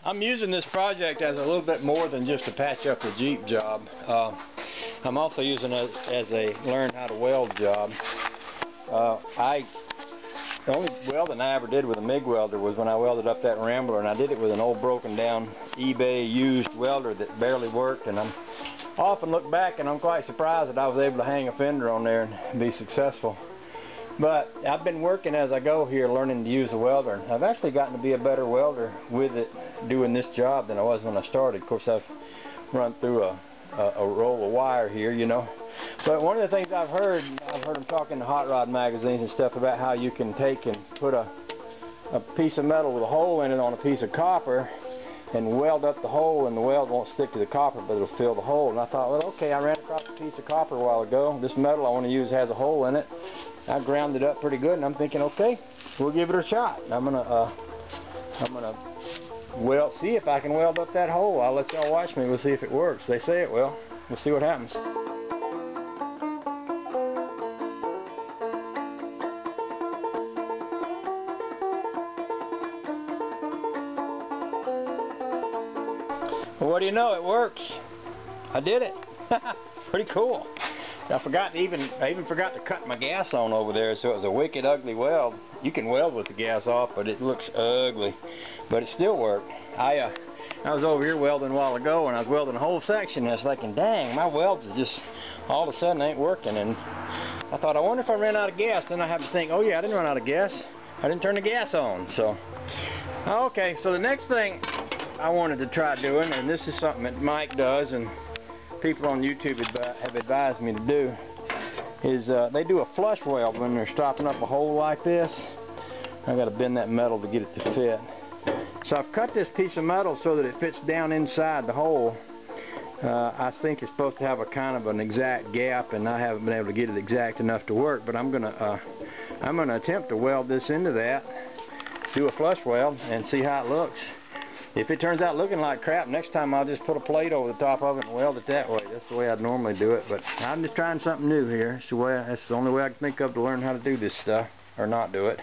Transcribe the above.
I'm using this project as a little bit more than just to patch up the Jeep job. I'm also using it as a learn how to weld job. The only welding I ever did with a MIG welder was when I welded up that Rambler, and I did it with an old broken down eBay used welder that barely worked, and I often look back and I'm quite surprised that I was able to hang a fender on there and be successful. But I've been working as I go here, learning to use a welder. I've actually gotten to be a better welder with it doing this job than I was when I started. Of course, I've run through a roll of wire here, you know. But one of the things I've heard them talking to hot rod magazines and stuff about how you can take and put a piece of metal with a hole in it on a piece of copper and weld up the hole, and the weld won't stick to the copper, but it'll fill the hole. And I thought, well, okay, I ran across a piece of copper a while ago. This metal I want to use has a hole in it. I ground it up pretty good, and I'm thinking, okay, we'll give it a shot. I'm gonna see if I can weld up that hole. I'll let y'all watch me. We'll see if it works. They say it will. We'll see what happens. Well, what do you know? It works. I did it. Pretty cool. I even forgot to cut my gas on over there, so it was a wicked ugly weld. You can weld with the gas off, but it looks ugly. But it still worked. I was over here welding a while ago, and I was welding a whole section, and I was thinking, dang, my welds is just all of a sudden ain't working. And I thought, I wonder if I ran out of gas. Then I have to think, oh yeah, I didn't run out of gas. I didn't turn the gas on. So, okay, so the next thing I wanted to try doing, and this is something that Mike does, and people on YouTube have advised me to do, is they do a flush weld when they're stopping up a hole like this. I got to bend that metal to get it to fit. So I've cut this piece of metal so that it fits down inside the hole. I think it's supposed to have a kind of an exact gap, and I haven't been able to get it exact enough to work. But I'm gonna attempt to weld this into that, do a flush weld, and see how it looks. If it turns out looking like crap, next time I'll just put a plate over the top of it and weld it that way. That's the way I'd normally do it, but I'm just trying something new here. That's the only way I can think of to learn how to do this stuff, or not do it.